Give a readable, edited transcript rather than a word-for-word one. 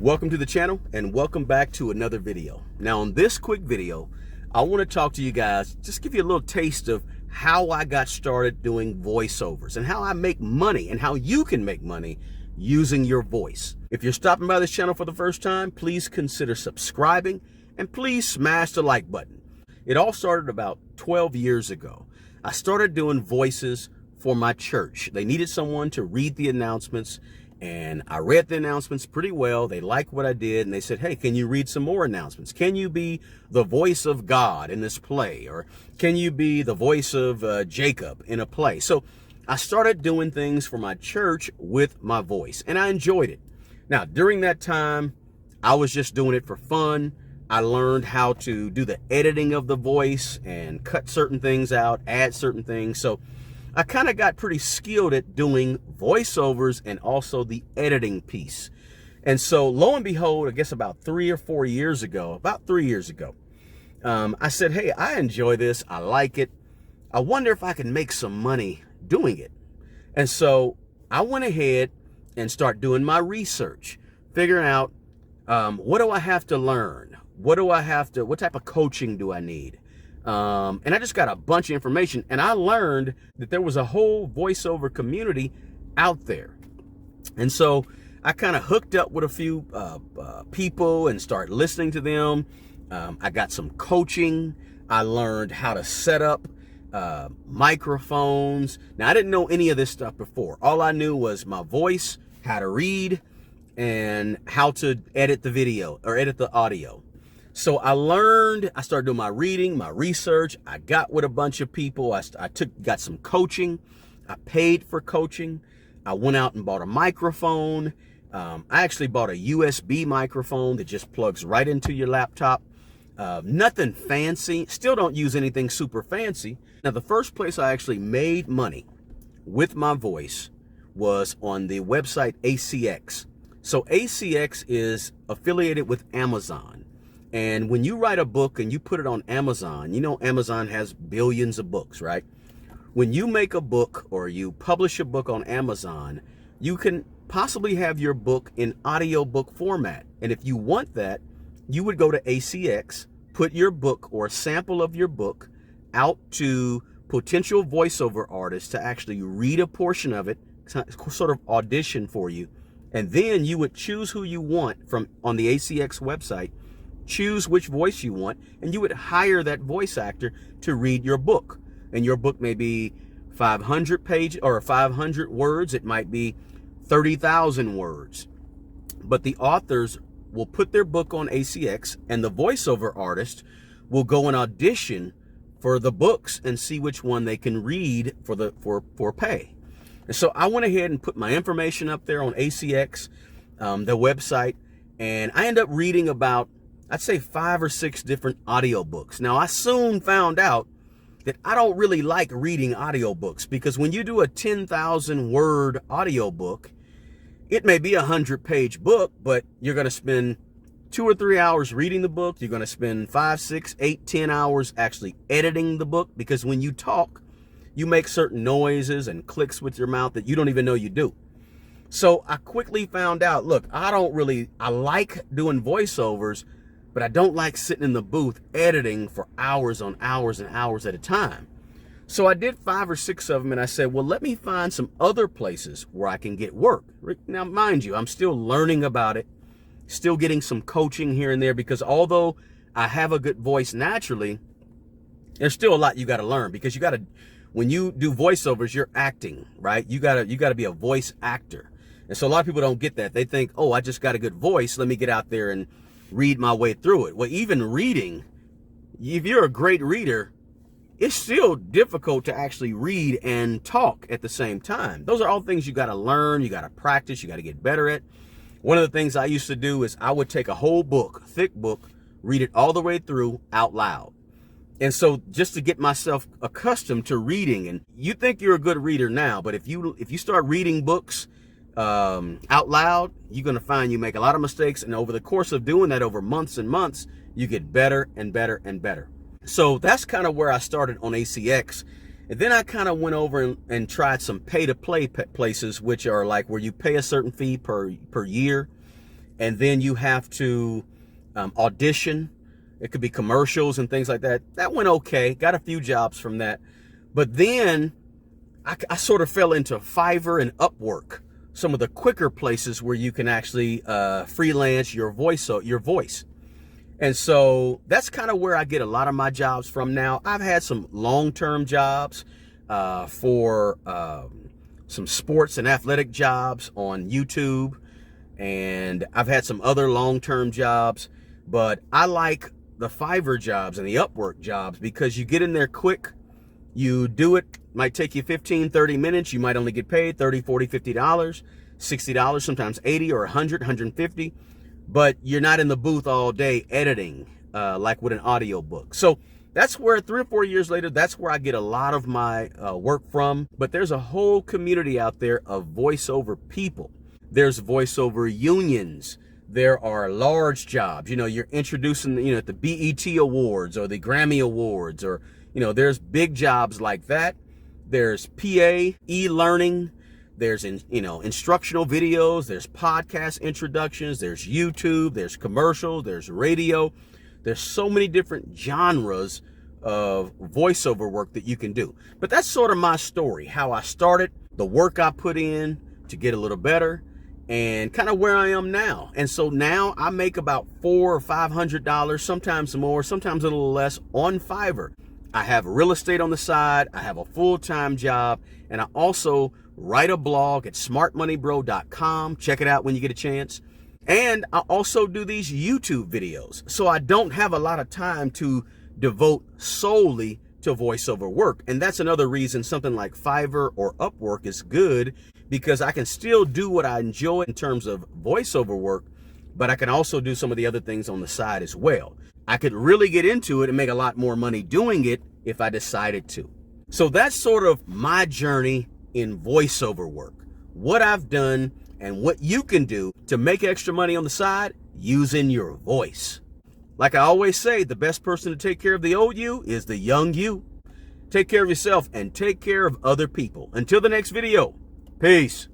Welcome to the channel and welcome back to another video. Now on this quick video, I want to talk to you guys, just give you a little taste of how I got started doing voiceovers and how I make money and how you can make money using your voice. If you're stopping by this channel for the first time, please consider subscribing and please smash the like button. It all started about 12 years ago. I started doing voices for my church. They needed someone to read the announcements, and I read the announcements pretty well. They liked what I did, and they said, hey, can you read some more announcements? Can you be the voice of God in this play? Or can you be the voice of Jacob in a play? So I started doing things for my church with my voice, and I enjoyed it. Now, during that time, I was just doing it for fun. I learned how to do the editing of the voice and cut certain things out, add certain things. So I kind of got pretty skilled at doing voiceovers and also the editing piece. And so lo and behold, I guess about 3 or 4 years ago, I said, hey, I enjoy this. I like it. I wonder if I can make some money doing it. And so I went ahead and started doing my research, figuring out what do I have to learn? What type of coaching do I need? And I just got a bunch of information, and I learned that there was a whole voiceover community out there. And so I kind of hooked up with a few people and started listening to them. I got some coaching. I learned how to set up microphones. Now, I didn't know any of this stuff before. All I knew was my voice, how to read, and how to edit the video or edit the audio. So I started doing my reading, my research. I got with a bunch of people. Got some coaching. I paid for coaching. I went out and bought a microphone. I actually bought a USB microphone that just plugs right into your laptop. Nothing fancy. Still don't use anything super fancy. Now, the first place I actually made money with my voice was on the website ACX. So ACX is affiliated with Amazon. And when you write a book and you put it on Amazon, you know Amazon has billions of books, right? When you make a book or you publish a book on Amazon, you can possibly have your book in audiobook format. And if you want that, you would go to ACX, put your book or a sample of your book out to potential voiceover artists to actually read a portion of it, sort of audition for you. And then you would choose who you want from on the ACX website, choose which voice you want, and you would hire that voice actor to read your book. And your book may be 500 pages or 500 words. It might be 30,000 words. But the authors will put their book on ACX, and the voiceover artist will go and audition for the books and see which one they can read for pay. And so I went ahead and put my information up there on ACX, the website, and I ended up reading about, I'd say 5 or 6 different audiobooks. Now, I soon found out that I don't really like reading audiobooks, because when you do a 10,000 word audiobook, it may be a 100-page book, but you're going to spend 2 or 3 hours reading the book. You're going to spend 5, 6, 8, 10 hours actually editing the book, because when you talk, you make certain noises and clicks with your mouth that you don't even know you do. So I quickly found out, look, I like doing voiceovers, but I don't like sitting in the booth editing for hours on hours and hours at a time. So I did 5 or 6 of them, and I said, well, let me find some other places where I can get work. Now, mind you, I'm still learning about it, still getting some coaching here and there, because although I have a good voice naturally, there's still a lot you got to learn, because when you do voiceovers, you're acting, right? You gotta be a voice actor. And so a lot of people don't get that. They think, oh, I just got a good voice, let me get out there and read my way through it. Well, even reading, if you're a great reader, it's still difficult to actually read and talk at the same time. Those are all things you got to learn, you got to practice, you got to get better at. One of the things I used to do is I would take a whole book, thick book, read it all the way through out loud. And so just to get myself accustomed to reading, and you think you're a good reader now, but if you start reading books out loud, you're going to find you make a lot of mistakes. And over the course of doing that over months and months, you get better and better and better. So that's kind of where I started on ACX. And then I kind of went over and tried some pay to play places, which are like where you pay a certain fee per year. and then you have to audition. It could be commercials and things like that. That went okay. Got a few jobs from that. But then I sort of fell into Fiverr and Upwork, some of the quicker places where you can actually freelance your voice. And so that's kind of where I get a lot of my jobs from now. I've had some long-term jobs for some sports and athletic jobs on YouTube. And I've had some other long-term jobs. But I like the Fiverr jobs and the Upwork jobs because you get in there quick. You do it, might take you 15, 30 minutes. You might only get paid $30, $40, $50, $60, sometimes 80 or 100, 150. But you're not in the booth all day editing like with an audio book. So that's where 3 or 4 years later, that's where I get a lot of my work from. But there's a whole community out there of voiceover people. There's voiceover unions. There are large jobs. You know, you're introducing, you know, the BET Awards or the Grammy Awards, or, you know, there's big jobs like that. There's PA, e-learning. There's, instructional videos. There's podcast introductions. There's YouTube. There's commercials. There's radio. There's so many different genres of voiceover work that you can do. But that's sort of my story, how I started, the work I put in to get a little better, and kind of where I am now. And so now I make about $400 or $500, sometimes more, sometimes a little less on Fiverr. I have real estate on the side. I have a full-time job, and I also write a blog at smartmoneybro.com. Check it out when you get a chance. And I also do these YouTube videos. So I don't have a lot of time to devote solely to voiceover work. And that's another reason something like Fiverr or Upwork is good, because I can still do what I enjoy in terms of voiceover work, but I can also do some of the other things on the side as well. I could really get into it and make a lot more money doing it if I decided to. So that's sort of my journey in voiceover work, what I've done and what you can do to make extra money on the side using your voice. Like I always say, the best person to take care of the old you is the young you. Take care of yourself and take care of other people. Until the next video, peace.